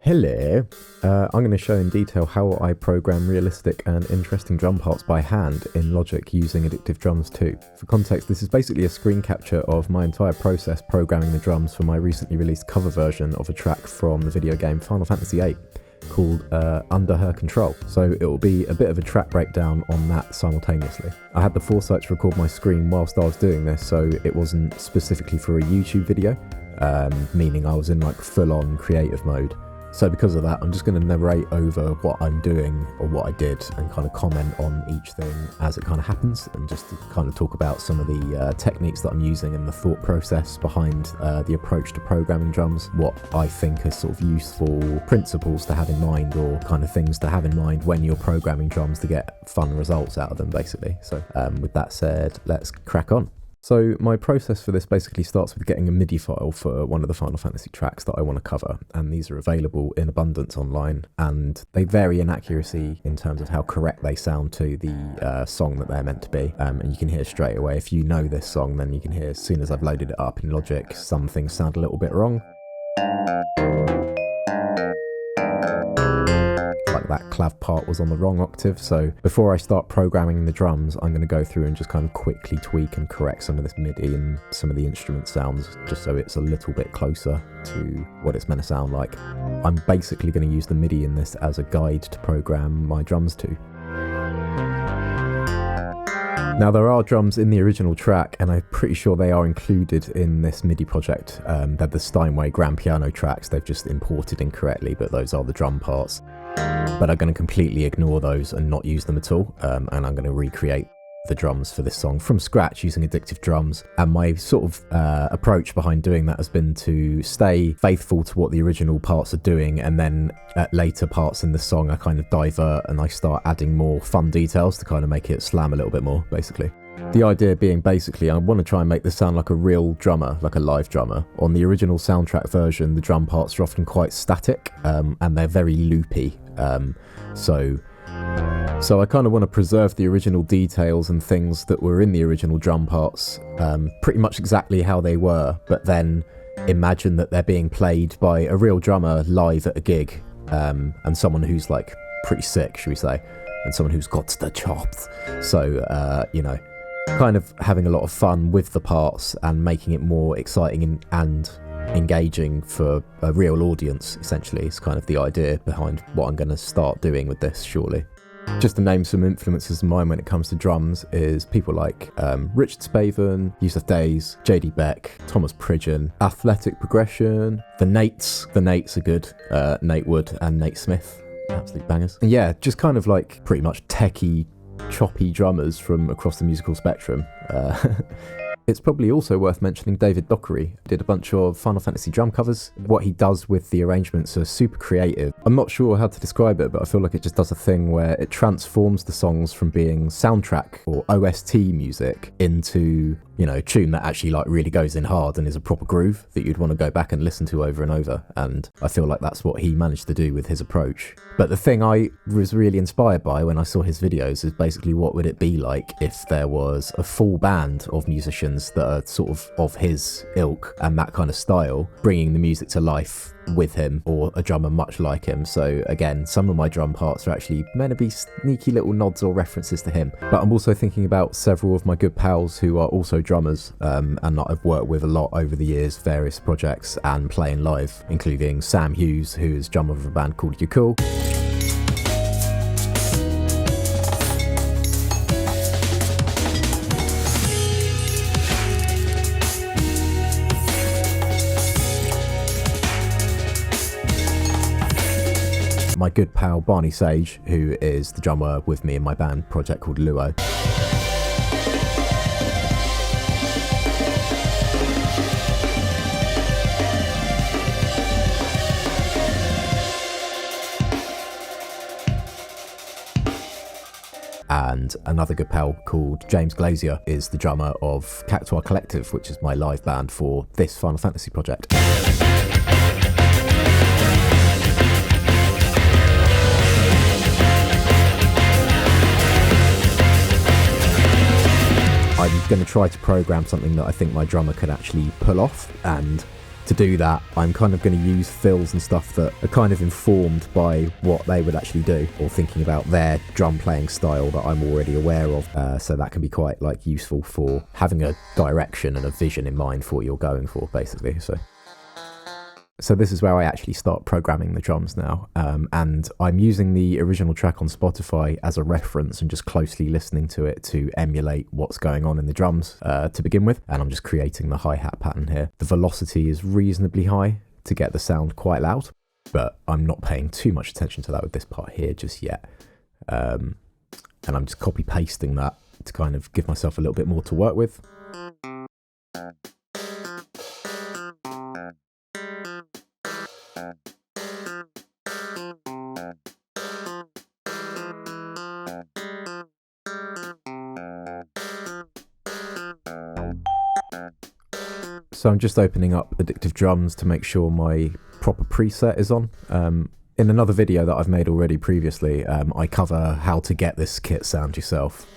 Hello, I'm going to show in detail how I program realistic and interesting drum parts by hand in Logic using Addictive Drums 2. For context, this is basically a screen capture of my entire process programming the drums for my recently released cover version of a track from the video game Final Fantasy VIII called Under Her Control. So it will be a bit of a track breakdown on that simultaneously. I had the foresight to record my screen whilst I was doing this, so it wasn't specifically for a YouTube video, meaning I was in like full-on creative mode. So because of that, I'm just going to narrate over what I'm doing or what I did and kind of comment on each thing as it kind of happens, and just to kind of talk about some of the techniques that I'm using and the thought process behind the approach to programming drums, what I think are sort of useful principles to have in mind or kind of things to have in mind when you're programming drums to get fun results out of them, basically. So with that said, let's crack on. So my process for this basically starts with getting a MIDI file for one of the Final Fantasy tracks that I want to cover, and these are available in abundance online, and they vary in accuracy in terms of how correct they sound to the song that they're meant to be, and you can hear straight away. If you know this song, then you can hear as soon as I've loaded it up in Logic, some things sound a little bit wrong. Like that clav part was on the wrong octave, so before I start programming the drums, I'm going to go through and just kind of quickly tweak and correct some of this MIDI and some of the instrument sounds, just so it's a little bit closer to what it's meant to sound like. I'm basically going to use the MIDI in this as a guide to program my drums to. Now, there are drums in the original track, and I'm pretty sure they are included in this MIDI project. They're the Steinway grand piano tracks. They've just imported incorrectly, but those are the drum parts. But I'm going to completely ignore those and not use them at all, and I'm going to recreate the drums for this song from scratch using Addictive Drums. And my sort of approach behind doing that has been to stay faithful to what the original parts are doing, and then at later parts in the song I kind of divert and I start adding more fun details to kind of make it slam a little bit more, basically. The idea being basically I want to try and make this sound like a real drummer, like a live drummer. On the original soundtrack version, the drum parts are often quite static, and they're very loopy. So I kind of want to preserve the original details and things that were in the original drum parts pretty much exactly how they were, but then imagine that they're being played by a real drummer live at a gig, and someone who's like pretty sick, should we say, and someone who's got the chops. So, you know, kind of having a lot of fun with the parts and making it more exciting and engaging for a real audience, essentially, is kind of the idea behind what I'm going to start doing with this, surely. Just to name some influences of mine when it comes to drums is people like Richard Spaven, Yussef Dayes, JD Beck, Thomas Pridgeon, Athletic Progression, the Nates are good, Nate Wood and Nate Smith, absolute bangers. And yeah, just kind of like pretty much techie, choppy drummers from across the musical spectrum. It's probably also worth mentioning David Dockery. Did a bunch of Final Fantasy drum covers. What he does with the arrangements are super creative. I'm not sure how to describe it, but I feel like it just does a thing where it transforms the songs from being soundtrack or OST music into, you know, tune that actually like really goes in hard and is a proper groove that you'd want to go back and listen to over and over. And I feel like that's what he managed to do with his approach. But the thing I was really inspired by when I saw his videos is basically what would it be like if there was a full band of musicians that are sort of his ilk and that kind of style, bringing the music to life with him, or a drummer much like him. So again, some of my drum parts are actually meant to be sneaky little nods or references to him. But I'm also thinking about several of my good pals who are also drummers, and that I've worked with a lot over the years, various projects and playing live, including Sam Hughes, who is drummer of a band called You Cool. My good pal Barney Sage, who is the drummer with me in my band project called Luo. And another good pal called James Glazier is the drummer of Cactuar Collective, which is my live band for this Final Fantasy project. I'm going to try to program something that I think my drummer could actually pull off, and to do that, I'm kind of going to use fills and stuff that are kind of informed by what they would actually do, or thinking about their drum playing style that I'm already aware of. So that can be quite like useful for having a direction and a vision in mind for what you're going for, basically. So this is where I actually start programming the drums now, and I'm using the original track on Spotify as a reference and just closely listening to it to emulate what's going on in the drums to begin with, and I'm just creating the hi-hat pattern here. The velocity is reasonably high to get the sound quite loud, but I'm not paying too much attention to that with this part here just yet, and I'm just copy-pasting that to kind of give myself a little bit more to work with. So I'm just opening up Addictive Drums to make sure my proper preset is on. In another video that I've made already previously, I cover how to get this kit sound yourself.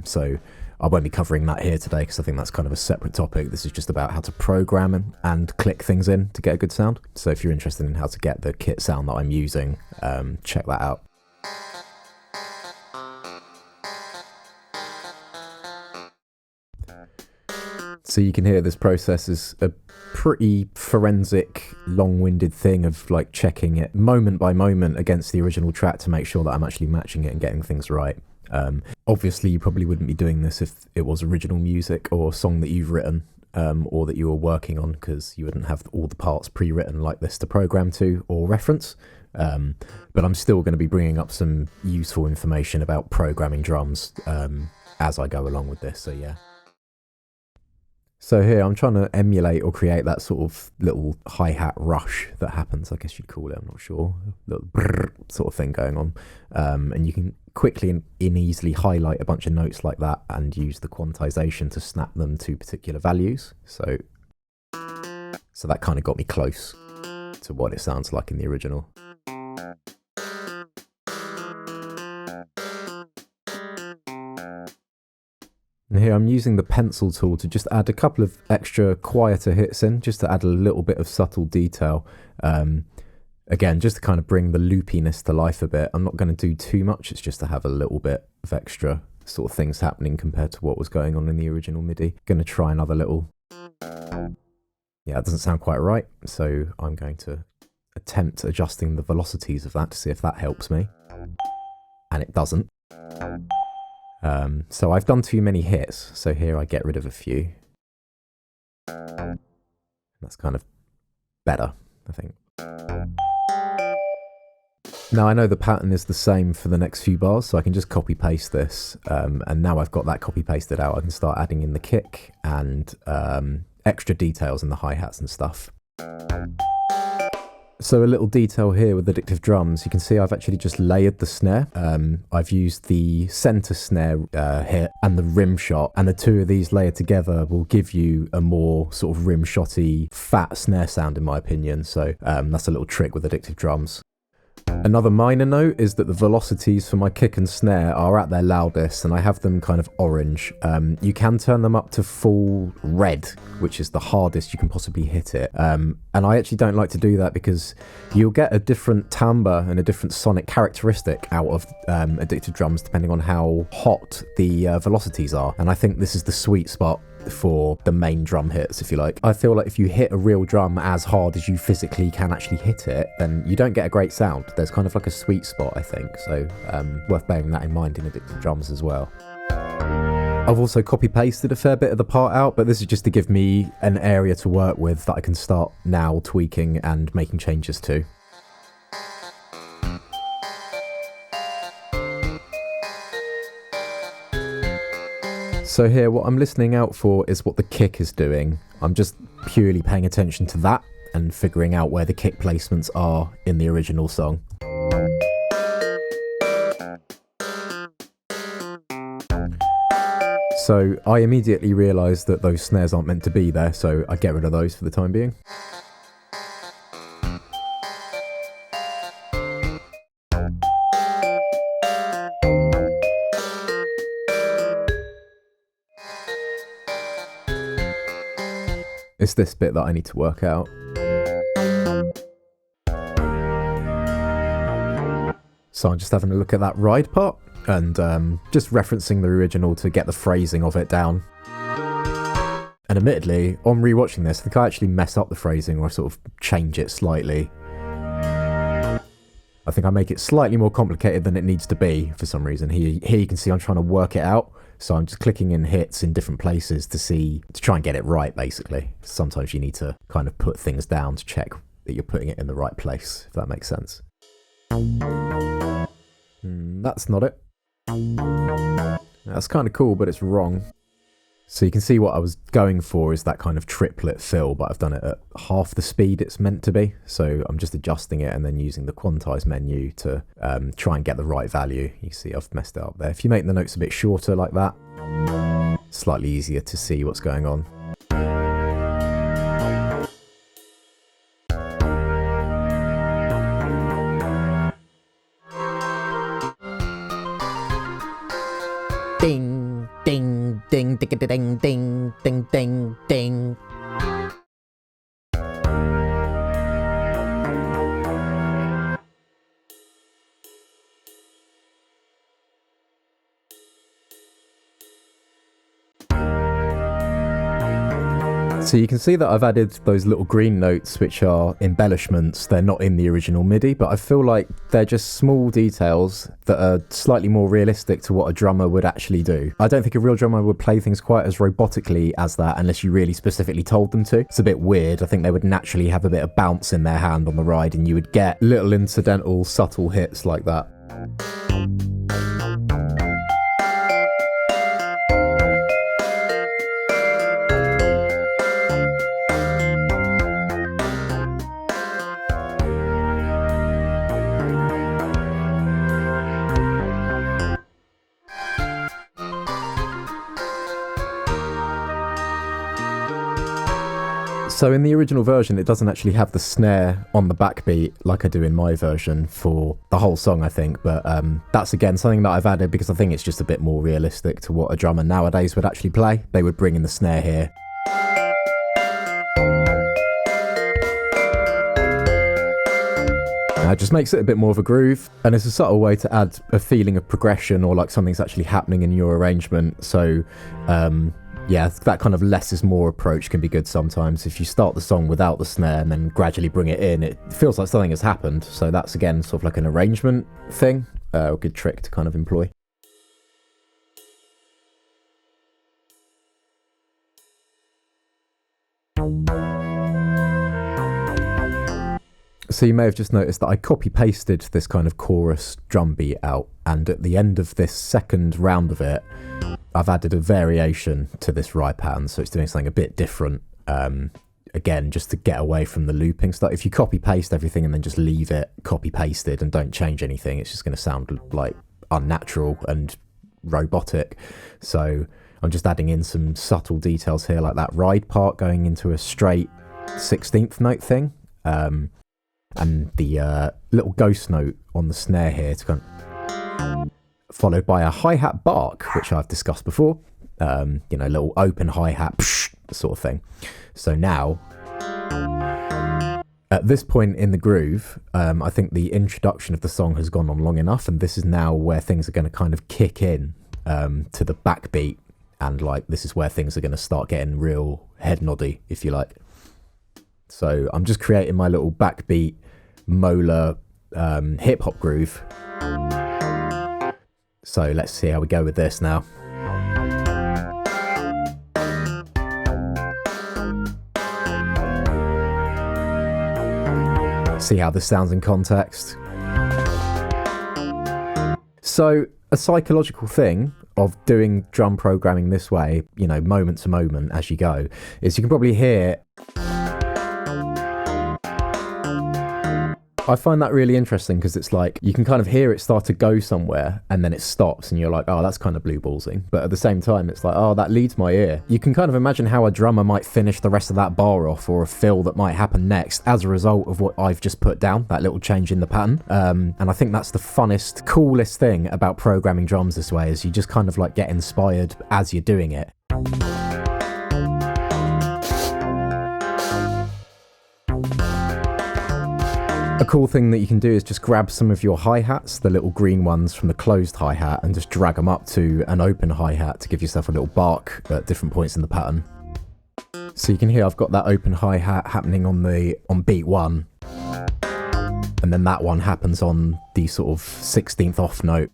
So I won't be covering that here today because I think that's kind of a separate topic. This is just about how to program and click things in to get a good sound. So if you're interested in how to get the kit sound that I'm using, check that out. So you can hear this process is a pretty forensic, long-winded thing of like checking it moment by moment against the original track to make sure that I'm actually matching it and getting things right. Obviously, you probably wouldn't be doing this if it was original music or a song that you've written or that you were working on, because you wouldn't have all the parts pre-written like this to program to or reference. But I'm still going to be bringing up some useful information about programming drums as I go along with this, so yeah. So here I'm trying to emulate or create that sort of little hi-hat rush that happens, I guess you'd call it, I'm not sure, little brrr sort of thing going on. And you can quickly and easily highlight a bunch of notes like that and use the quantization to snap them to particular values. So that kind of got me close to what it sounds like in the original. And here I'm using the pencil tool to just add a couple of extra quieter hits in, just to add a little bit of subtle detail. Again, just to kind of bring the loopiness to life a bit. I'm not going to do too much, it's just to have a little bit of extra sort of things happening compared to what was going on in the original MIDI. Going to try another little... Yeah, it doesn't sound quite right, so I'm going to attempt adjusting the velocities of that to see if that helps me. And it doesn't. So I've done too many hits, so here I get rid of a few. That's kind of better, I think. Now I know the pattern is the same for the next few bars, so I can just copy paste this, and now I've got that copy pasted out, I can start adding in the kick and extra details in the hi-hats and stuff. So a little detail here with Addictive Drums, you can see I've actually just layered the snare. I've used the center snare hit and the rim shot, and the two of these layered together will give you a more sort of rim shotty, fat snare sound in my opinion. So that's a little trick with Addictive Drums. Another minor note is that the velocities for my kick and snare are at their loudest, and I have them kind of orange. You can turn them up to full red, which is the hardest you can possibly hit it. And I actually don't like to do that because you'll get a different timbre and a different sonic characteristic out of Addictive Drums depending on how hot the velocities are. And I think this is the sweet spot for the main drum hits, if you like. I feel like if you hit a real drum as hard as you physically can actually hit it, then you don't get a great sound. There's kind of like a sweet spot, I think, so worth bearing that in mind in Addictive Drums as well. I've also copy pasted a fair bit of the part out, but this is just to give me an area to work with that I can start now tweaking and making changes to. So here, what I'm listening out for is what the kick is doing. I'm just purely paying attention to that and figuring out where the kick placements are in the original song. So I immediately realise that those snares aren't meant to be there, so I get rid of those for the time being. It's this bit that I need to work out. So I'm just having a look at that ride part and just referencing the original to get the phrasing of it down. And admittedly, on rewatching this, I think I actually mess up the phrasing or sort of change it slightly. I think I make it slightly more complicated than it needs to be for some reason. Here you can see I'm trying to work it out. So I'm just clicking in hits in different places to try and get it right, basically. Sometimes you need to kind of put things down to check that you're putting it in the right place, if that makes sense. That's not it. That's kind of cool, but it's wrong. So you can see what I was going for is that kind of triplet fill, but I've done it at half the speed it's meant to be. So I'm just adjusting it and then using the quantize menu to try and get the right value. You see I've messed it up there. If you make the notes a bit shorter like that, slightly easier to see what's going on. Ding, ding, ding, ding, ding, ding, ding, ding, ding. So you can see that I've added those little green notes, which are embellishments. They're not in the original MIDI, but I feel like they're just small details that are slightly more realistic to what a drummer would actually do. I don't think a real drummer would play things quite as robotically as that unless you really specifically told them to. It's a bit weird. I think they would naturally have a bit of bounce in their hand on the ride, and you would get little incidental, subtle hits like that. So in the original version, it doesn't actually have the snare on the backbeat like I do in my version for the whole song, I think. But that's, again, something that I've added because I think it's just a bit more realistic to what a drummer nowadays would actually play. They would bring in the snare here. It just makes it a bit more of a groove, and it's a subtle way to add a feeling of progression or like something's actually happening in your arrangement. So yeah, that kind of less is more approach can be good sometimes. If you start the song without the snare and then gradually bring it in, it feels like something has happened. So that's, again, sort of like an arrangement thing, a good trick to kind of employ. So you may have just noticed that I copy-pasted this kind of chorus drum beat out, and at the end of this second round of it, I've added a variation to this ride pattern, so it's doing something a bit different. Again, just to get away from the looping stuff. If you copy-paste everything and then just leave it copy-pasted and don't change anything, it's just going to sound like unnatural and robotic. So I'm just adding in some subtle details here, like that ride part going into a straight 16th note thing. And the little ghost note on the snare here to kind of, followed by a hi-hat bark, which I've discussed before. Little open hi-hat sort of thing. So now, at this point in the groove, I think the introduction of the song has gone on long enough, and this is now where things are going to kind of kick in to the backbeat, and like this is where things are going to start getting real head noddy, if you like. So I'm just creating my little backbeat molar hip hop groove. So let's see how we go with this now. See how this sounds in context. So a psychological thing of doing drum programming this way, moment to moment as you go, is you can probably hear. I find that really interesting because it's like you can kind of hear it start to go somewhere and then it stops and you're like, oh, that's kind of blue ballsing. But at the same time, it's like, oh, that leads my ear. You can kind of imagine how a drummer might finish the rest of that bar off, or a fill that might happen next as a result of what I've just put down, that little change in the pattern. And I think that's the funnest, coolest thing about programming drums this way, is you just kind of like get inspired as you're doing it. A cool thing that you can do is just grab some of your hi-hats, the little green ones from the closed hi-hat, and just drag them up to an open hi-hat to give yourself a little bark at different points in the pattern. So you can hear I've got that open hi-hat happening on beat 1, and then that one happens on the sort of 16th off note.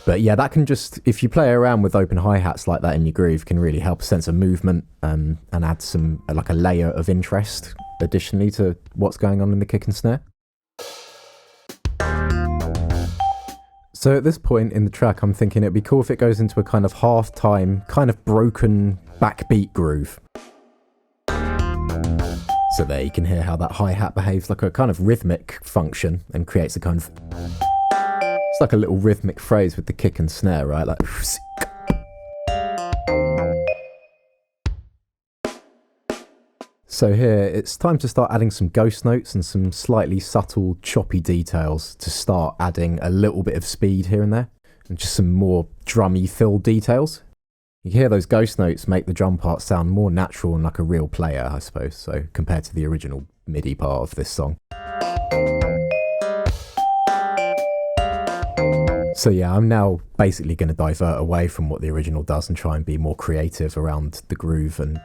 But yeah, that can just, if you play around with open hi-hats like that in your groove, can really help a sense of movement and add some, like a layer of interest additionally to what's going on in the kick and snare. So at this point in the track, I'm thinking it'd be cool if it goes into a kind of half-time, kind of broken backbeat groove. So there you can hear how that hi-hat behaves like a kind of rhythmic function and creates a kind of... It's like a little rhythmic phrase with the kick and snare, right? Like... So here, it's time to start adding some ghost notes and some slightly subtle, choppy details to start adding a little bit of speed here and there, and just some more drummy fill details. You hear those ghost notes make the drum part sound more natural and like a real player, I suppose, so compared to the original MIDI part of this song. So yeah, I'm now basically going to divert away from what the original does and try and be more creative around the groove. And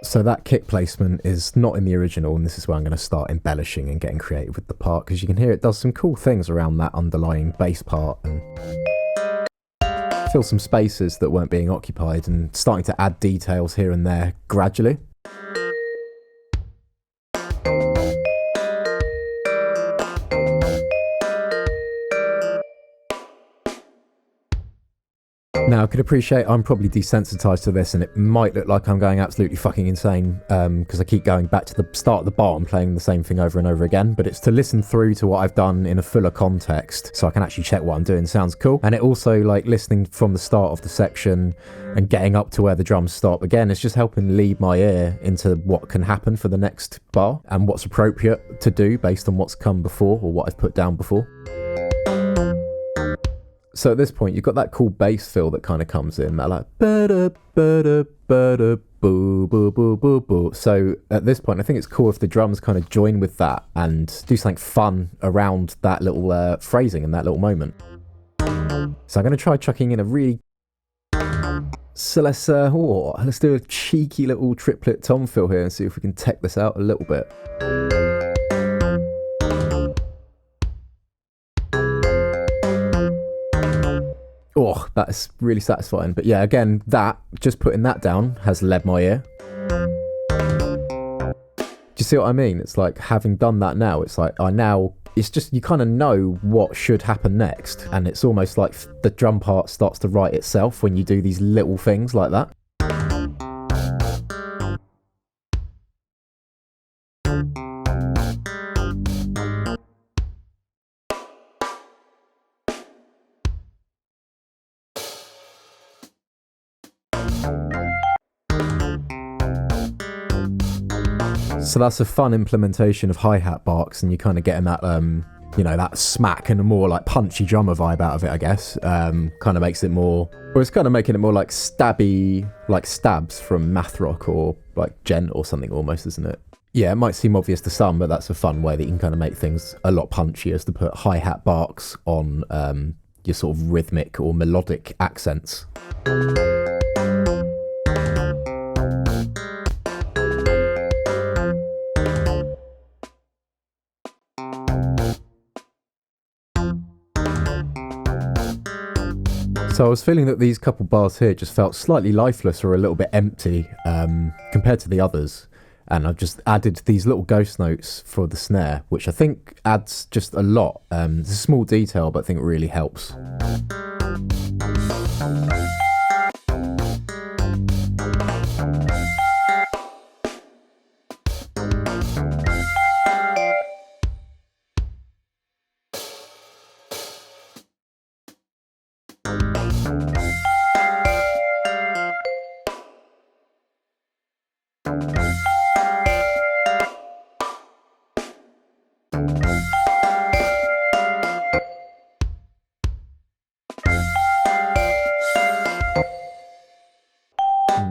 so that kick placement is not in the original, and this is where I'm going to start embellishing and getting creative with the part, because you can hear it does some cool things around that underlying bass part and fill some spaces that weren't being occupied and starting to add details here and there gradually. Now, I could appreciate I'm probably desensitized to this and it might look like I'm going absolutely fucking insane because I keep going back to the start of the bar and playing the same thing over and over again, but it's to listen through to what I've done in a fuller context so I can actually check what I'm doing sounds cool. And it also, like, listening from the start of the section and getting up to where the drums stop, again, it's just helping lead my ear into what can happen for the next bar and what's appropriate to do based on what's come before or what I've put down before. So at this point, you've got that cool bass fill that kind of comes in, that like ba-da, ba-da, ba-da, boo, boo, boo, boo, boo. So at this point, I think it's cool if the drums kind of join with that and do something fun around that little phrasing and that little moment. So I'm going to try chucking in a really... So let's do a cheeky little triplet tom fill here and see if we can tech this out a little bit. Oh, that's really satisfying. But yeah, again, just putting that down has led my ear. Do you see what I mean? It's like, having done that now, it's like, it's just, you kind of know what should happen next. And it's almost like the drum part starts to write itself when you do these little things like that. So that's a fun implementation of hi-hat barks, and you're kind of getting that, that smack and a more like punchy drummer vibe out of it, I guess. Kind of makes it more, or it's kind of making it more like stabby, like stabs from math rock or like gent or something almost, isn't it? Yeah, it might seem obvious to some, but that's a fun way that you can kind of make things a lot punchier, is to put hi-hat barks on your sort of rhythmic or melodic accents. So I was feeling that these couple bars here just felt slightly lifeless or a little bit empty compared to the others. And I've just added these little ghost notes for the snare, which I think adds just a lot. It's a small detail, but I think it really helps.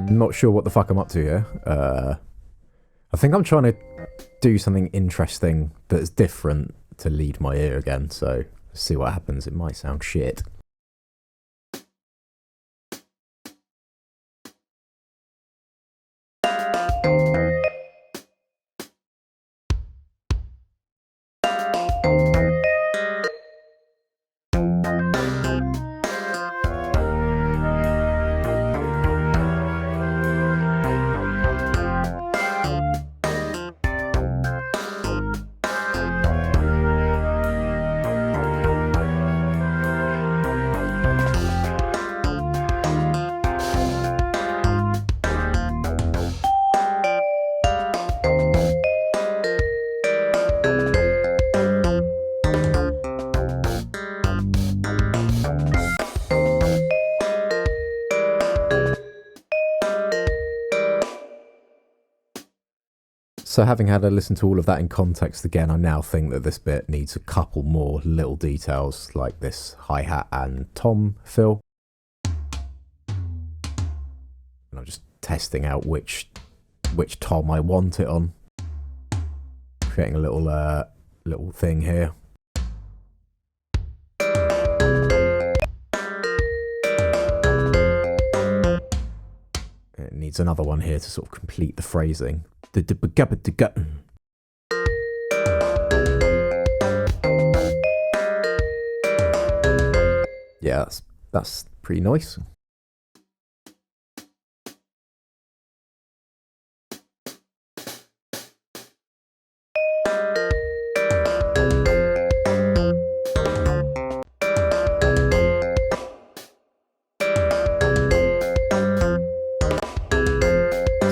Not sure what the fuck I'm up to here. I think I'm trying to do something interesting that's different to lead my ear again, so see what happens. It might sound shit. So having had a listen to all of that in context again, I now think that this bit needs a couple more little details, like this hi-hat and tom fill. And I'm just testing out which tom I want it on. Creating a little thing here. It needs another one here to sort of complete the phrasing. Yeah, that's pretty nice.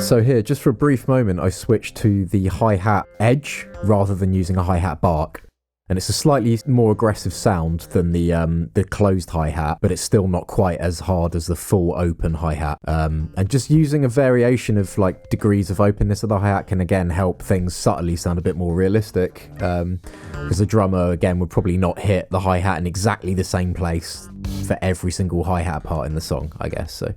So here, just for a brief moment, I switched to the hi-hat edge rather than using a hi-hat bark. And it's a slightly more aggressive sound than the closed hi-hat, but it's still not quite as hard as the full open hi-hat. And just using a variation of like degrees of openness of the hi-hat can again help things subtly sound a bit more realistic. Because the drummer, again, would probably not hit the hi-hat in exactly the same place for every single hi-hat part in the song, I guess. So.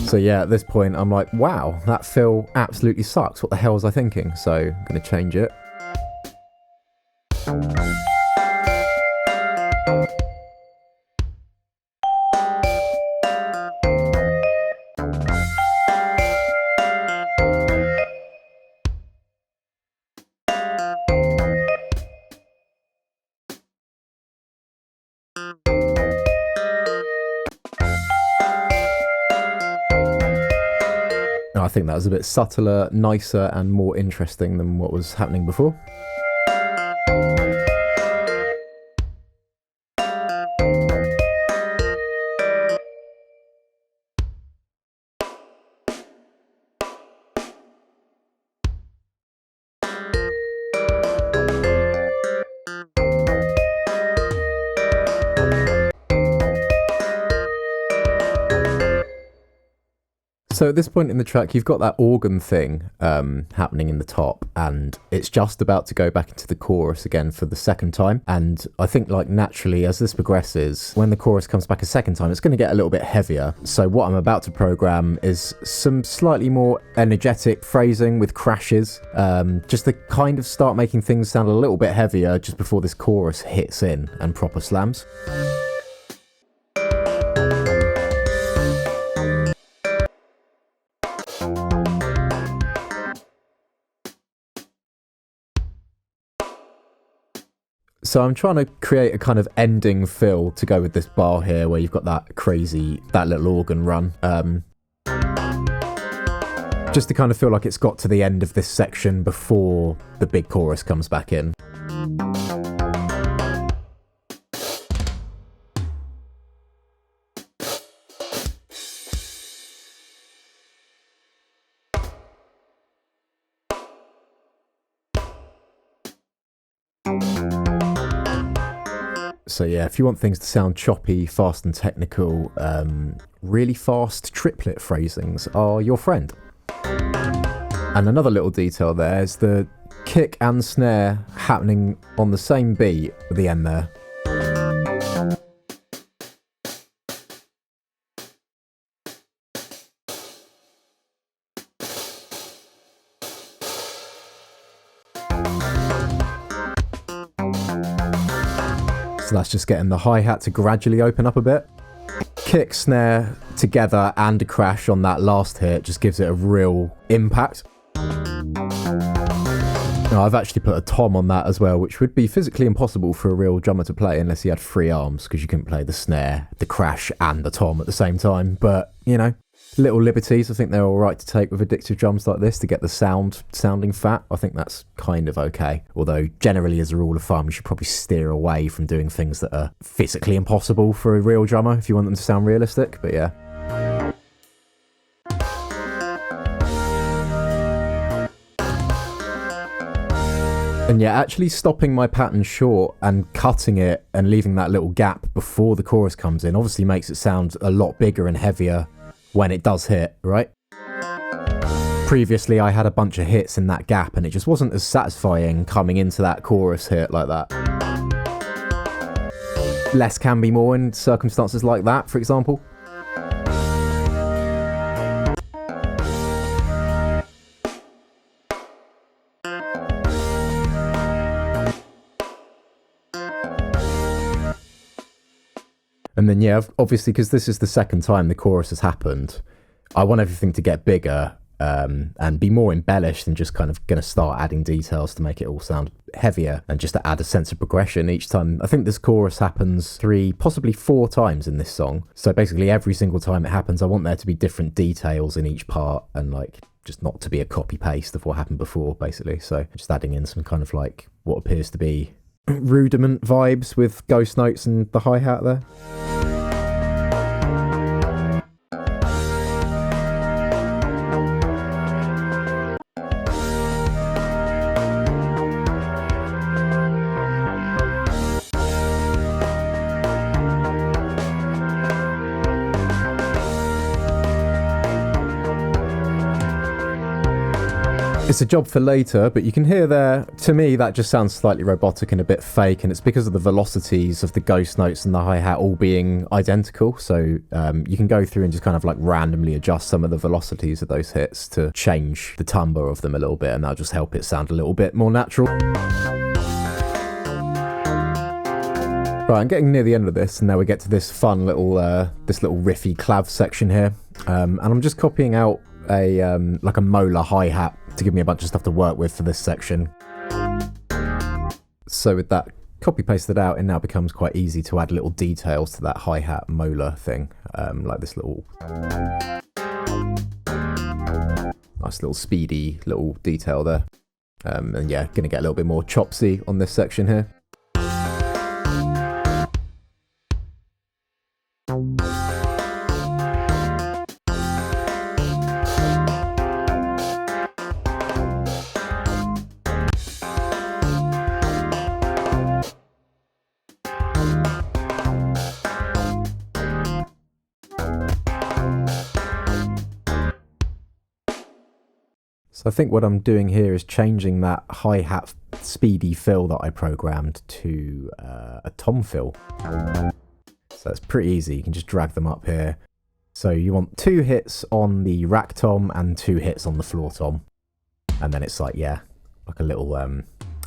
So yeah, at this point I'm like, wow, that fill absolutely sucks. What the hell was I thinking? So I'm going to change it. I think that was a bit subtler, nicer, and more interesting than what was happening before. So at this point in the track, you've got that organ thing happening in the top, and it's just about to go back into the chorus again for the second time. And I think, like, naturally, as this progresses, when the chorus comes back a second time, it's going to get a little bit heavier. So what I'm about to program is some slightly more energetic phrasing with crashes, just to kind of start making things sound a little bit heavier just before this chorus hits in and proper slams. So I'm trying to create a kind of ending fill to go with this bar here where you've got that little organ run. Just to kind of feel like it's got to the end of this section before the big chorus comes back in. So yeah, if you want things to sound choppy, fast and technical, really fast triplet phrasings are your friend. And another little detail there is the kick and snare happening on the same beat at the end there. So that's just getting the hi-hat to gradually open up a bit. Kick, snare together and a crash on that last hit just gives it a real impact. Now, I've actually put a tom on that as well, which would be physically impossible for a real drummer to play unless he had 3 arms, because you couldn't play the snare, the crash and the tom at the same time. But, you know, little liberties, I think they're all right to take with addictive drums like this to get the sound sounding fat. I think that's kind of okay. Although, generally, as a rule of thumb, you should probably steer away from doing things that are physically impossible for a real drummer if you want them to sound realistic. But yeah. And yeah, actually stopping my pattern short and cutting it and leaving that little gap before the chorus comes in obviously makes it sound a lot bigger and heavier when it does hit, right? Previously, I had a bunch of hits in that gap and it just wasn't as satisfying coming into that chorus hit like that. Less can be more in circumstances like that, for example. And then, yeah, obviously, because this is the second time the chorus has happened, I want everything to get bigger and be more embellished and just kind of going to start adding details to make it all sound heavier and just to add a sense of progression each time. I think this chorus happens 3, possibly 4 times in this song. So basically every single time it happens, I want there to be different details in each part and like just not to be a copy paste of what happened before, basically. So just adding in some kind of like what appears to be rudiment vibes with ghost notes and the hi-hat there. It's a job for later, but you can hear there, to me, that just sounds slightly robotic and a bit fake, and it's because of the velocities of the ghost notes and the hi-hat all being identical. So you can go through and just kind of like randomly adjust some of the velocities of those hits to change the timbre of them a little bit, and that'll just help it sound a little bit more natural. Right, I'm getting near the end of this, and now we get to this fun little riffy clav section here, and I'm just copying out a like a molar hi-hat to give me a bunch of stuff to work with for this section. So with that copy pasted out, it now becomes quite easy to add little details to that hi-hat molar thing, like this little nice little speedy little detail there, and yeah, gonna get a little bit more chopsy on this section here. So I think what I'm doing here is changing that hi-hat speedy fill that I programmed to a tom fill. So it's pretty easy, you can just drag them up here. So you want 2 hits on the rack tom and 2 hits on the floor tom. And then it's like, yeah, like a little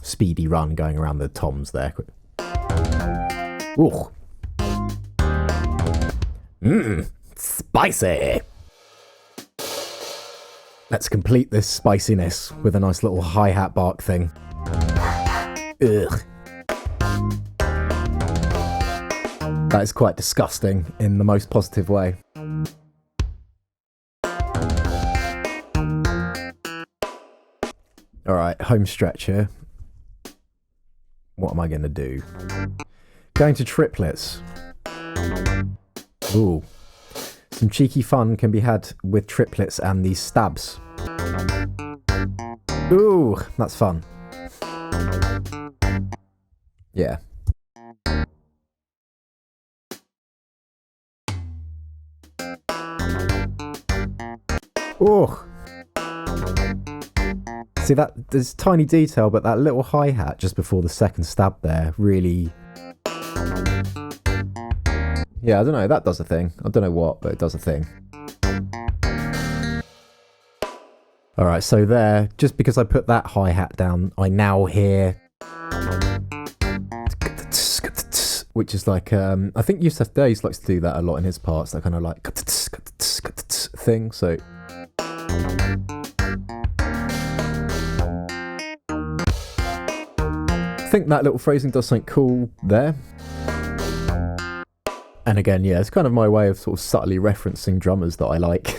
speedy run going around the toms there. Ooh. Spicy! Let's complete this spiciness with a nice little hi-hat bark thing. Ugh. That is quite disgusting in the most positive way. Alright, home stretch here. What am I going to do? Going to triplets. Ooh. Some cheeky fun can be had with triplets and these stabs. Ooh, that's fun. Yeah. Ooh. See, that there's tiny detail, but that little hi-hat just before the second stab there really... Yeah, I don't know, that does a thing. I don't know what, but it does a thing. Alright, so there, just because I put that hi-hat down, I now hear... Which is like, I think Yussef Dayes likes to do that a lot in his parts, that kind of like... thing, so... I think that little phrasing does something cool there. And again, yeah, it's kind of my way of sort of subtly referencing drummers that I like.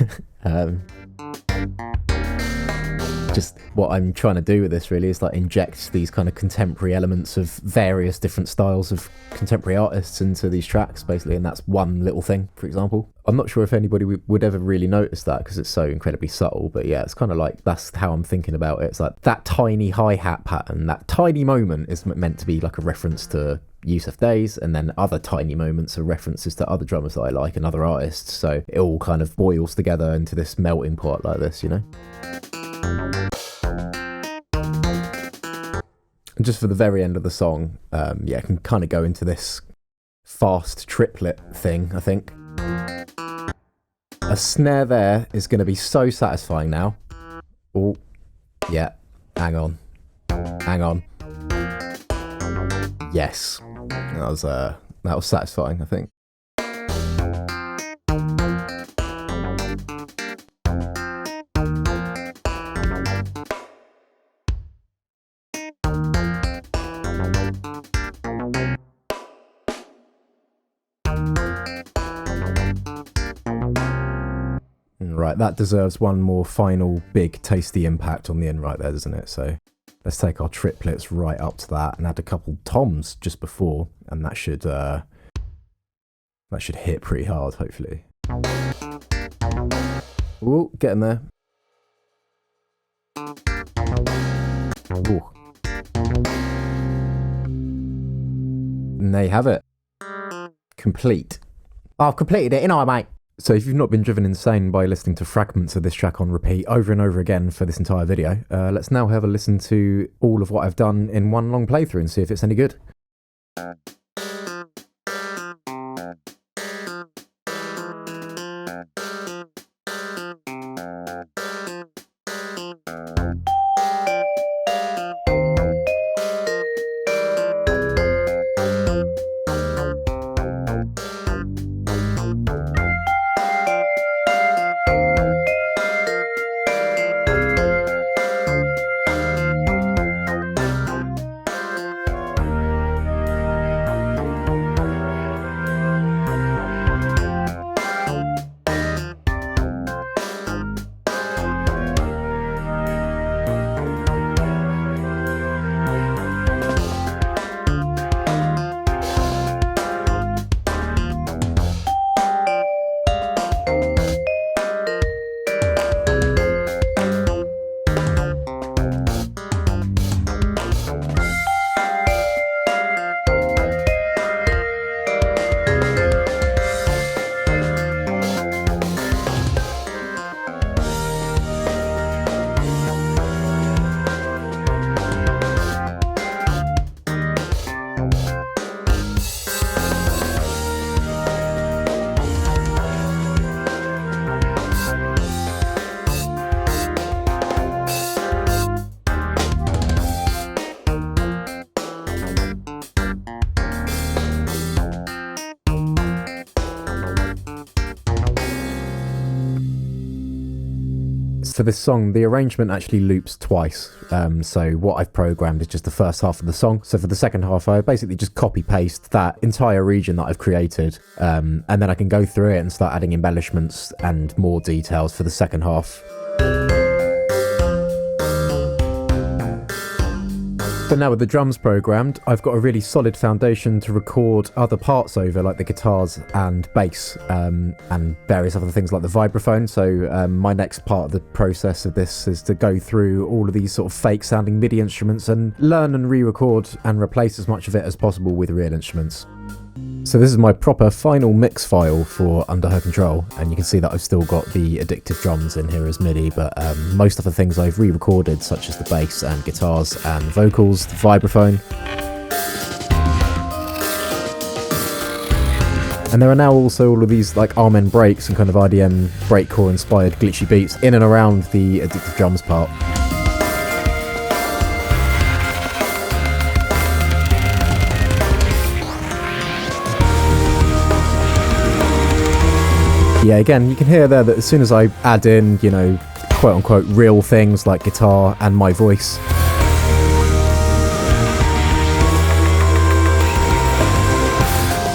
Just what I'm trying to do with this really is like inject these kind of contemporary elements of various different styles of contemporary artists into these tracks, basically, and that's one little thing, for example. I'm not sure if anybody would ever really notice that because it's so incredibly subtle, but yeah, it's kind of like, that's how I'm thinking about it. It's like that tiny hi-hat pattern, that tiny moment is meant to be like a reference to Yussef Dayes, and then other tiny moments are references to other drummers that I like and other artists, so it all kind of boils together into this melting pot like this, you know? And just for the very end of the song, yeah, I can kind of go into this fast triplet thing, I think. A snare there is going to be so satisfying now. Oh, yeah, hang on. Hang on. Yes. That was satisfying, I think. Right, that deserves one more final big tasty impact on the end right there, doesn't it? So let's take our triplets right up to that and add a couple toms just before, and that should hit pretty hard, hopefully. Ooh, getting there. Ooh. And there you have it. Complete. Oh, I've completed it, innit, mate? So if you've not been driven insane by listening to fragments of this track on repeat over and over again for this entire video, let's now have a listen to all of what I've done in one long playthrough and see if it's any good. For this song, the arrangement actually loops twice. So what I've programmed is just the first half of the song. So for the second half, I basically just copy paste that entire region that I've created. And then I can go through it and start adding embellishments and more details for the second half. But now with the drums programmed, I've got a really solid foundation to record other parts over, like the guitars and bass, and various other things like the vibraphone. So my next part of the process of this is to go through all of these sort of fake sounding MIDI instruments and learn and re-record and replace as much of it as possible with real instruments. So this is my proper final mix file for Under Her Control, and you can see that I've still got the Addictive Drums in here as MIDI, but most of the things I've re-recorded, such as the bass and guitars and vocals, the vibraphone. And there are now also all of these like Amen breaks and kind of RDM breakcore inspired glitchy beats in and around the Addictive Drums part. Yeah, again, you can hear there that as soon as I add in, you know, quote unquote real things like guitar and my voice,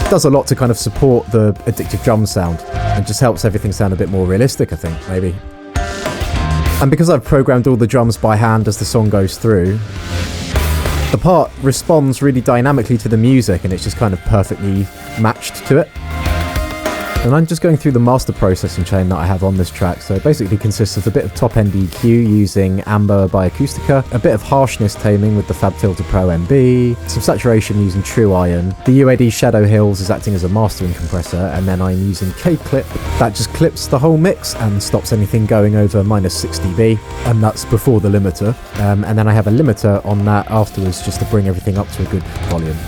it does a lot to kind of support the Addictive Drums sound and just helps everything sound a bit more realistic, I think, maybe. And because I've programmed all the drums by hand as the song goes through, the part responds really dynamically to the music and it's just kind of perfectly matched to it. And I'm just going through the master processing chain that I have on this track, so it basically consists of a bit of top-end EQ using Amber by Acoustica, a bit of harshness taming with the FabFilter Pro MB, some saturation using True Iron, the UAD Shadow Hills is acting as a mastering compressor, and then I'm using K-Clip, that just clips the whole mix and stops anything going over -6 dB, and that's before the limiter, and then I have a limiter on that afterwards just to bring everything up to a good volume.